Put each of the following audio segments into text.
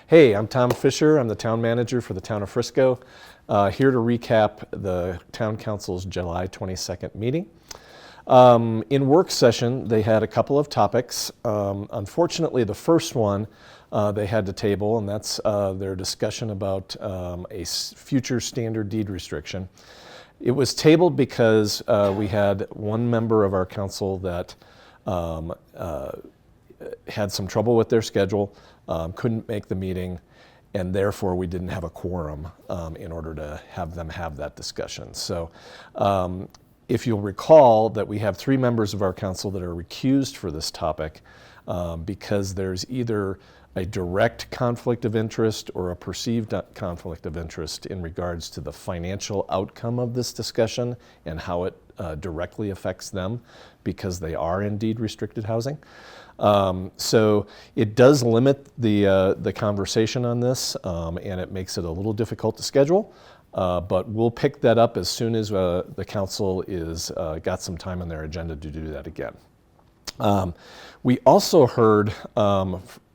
Hey, I'm Tom Fisher. I'm the town manager for the town of Frisco. Here to recap the town council's July 22nd meeting. In work session, they had a couple of topics. Unfortunately, the first one they had to table, and that's their discussion about a future standard deed restriction. It was tabled because we had one member of our council that had some trouble with their schedule, couldn't make the meeting, and therefore we didn't have a quorum in order to have them have that discussion. So if you'll recall that we have 3 members of our council that are recused for this topic because there's either a direct conflict of interest or a perceived conflict of interest in regards to the financial outcome of this discussion and how it directly affects them because they are indeed restricted housing. So it does limit the conversation on this and it makes it a little difficult to schedule. But we'll pick that up as soon as the council is got some time on their agenda to do that again. We also heard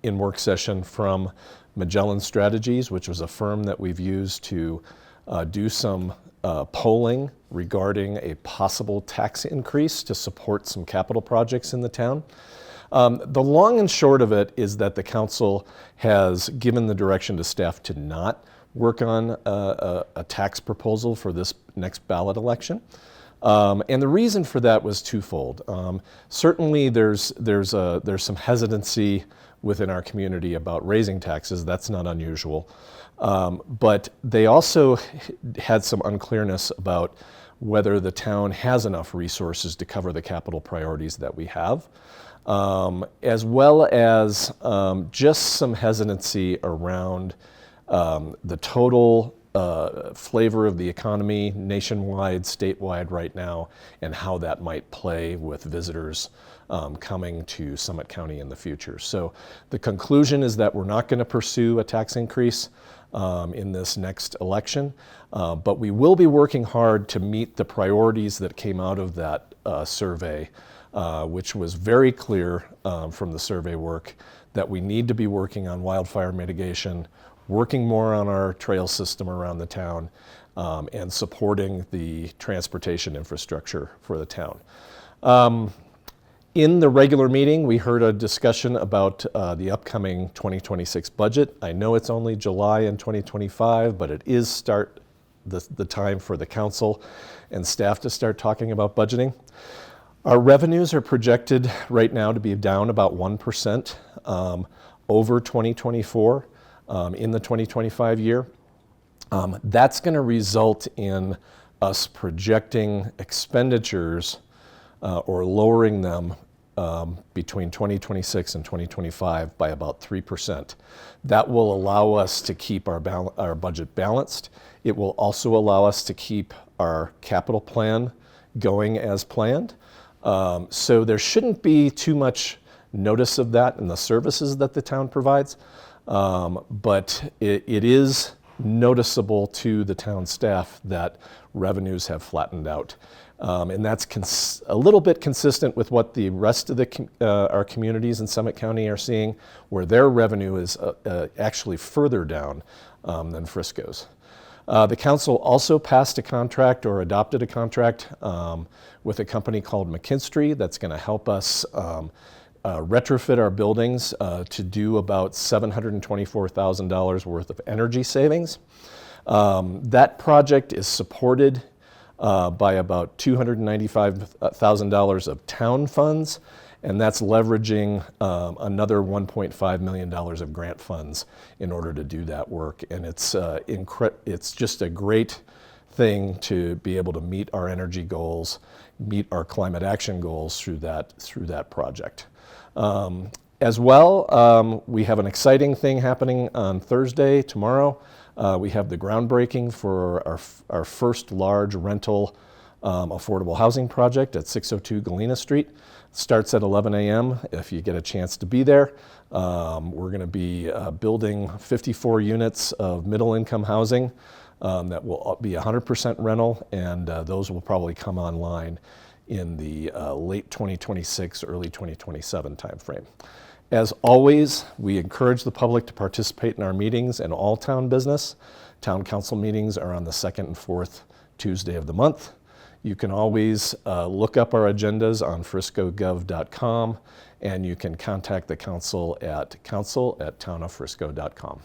in work session from Magellan Strategies, which was a firm that we've used to do some polling regarding a possible tax increase to support some capital projects in the town. The long and short of it is that the council has given the direction to staff to not work on a tax proposal for this next ballot election. And the reason for that was twofold. Certainly there's some hesitancy within our community about raising taxes. That's not unusual. But they also had some unclearness about whether the town has enough resources to cover the capital priorities that we have, as well as just some hesitancy around the total flavor of the economy nationwide, statewide right now, and how that might play with visitors coming to Summit County in the future. So the conclusion is that we're not going to pursue a tax increase in this next election, but we will be working hard to meet the priorities that came out of that survey, which was very clear from the survey work that we need to be working on wildfire mitigation, working more on our trail system around the town, and supporting the transportation infrastructure for the town. In the regular meeting, we heard a discussion about the upcoming 2026 budget. I know it's only July in 2025, but it is the time for the council and staff to start talking about budgeting. Our revenues are projected right now to be down about 1% over 2024 in the 2025 year. That's going to result in us projecting expenditures or lowering them between 2026 and 2025 by about 3%. That will allow us to keep our budget balanced. It will also allow us to keep our capital plan going as planned. So there shouldn't be too much notice of that in the services that the town provides, but it is noticeable to the town staff that revenues have flattened out. And that's a little bit consistent with what the rest of our communities in Summit County are seeing, where their revenue is actually further down than Frisco's. The council also passed a contract or adopted a contract with a company called McKinstry that's going to help us retrofit our buildings to do about $724,000 worth of energy savings. That project is supported by about $295,000 of town funds, and that's leveraging another $1.5 million of grant funds in order to do that work. And it's just a great thing to be able to meet our energy goals, meet our climate action goals through that project. As well, we have an exciting thing happening on Thursday, tomorrow. We have the groundbreaking for our first large rental affordable housing project at 602 Galena Street. It starts at 11 a.m. if you get a chance to be there. We're going to be building 54 units of middle income housing that will be 100% rental, and those will probably come online in the late 2026, early 2027 timeframe. As always, we encourage the public to participate in our meetings and all town business. Town council meetings are on the second and fourth Tuesday of the month. You can always look up our agendas on friscogov.com, and you can contact the council at council@townoffrisco.com.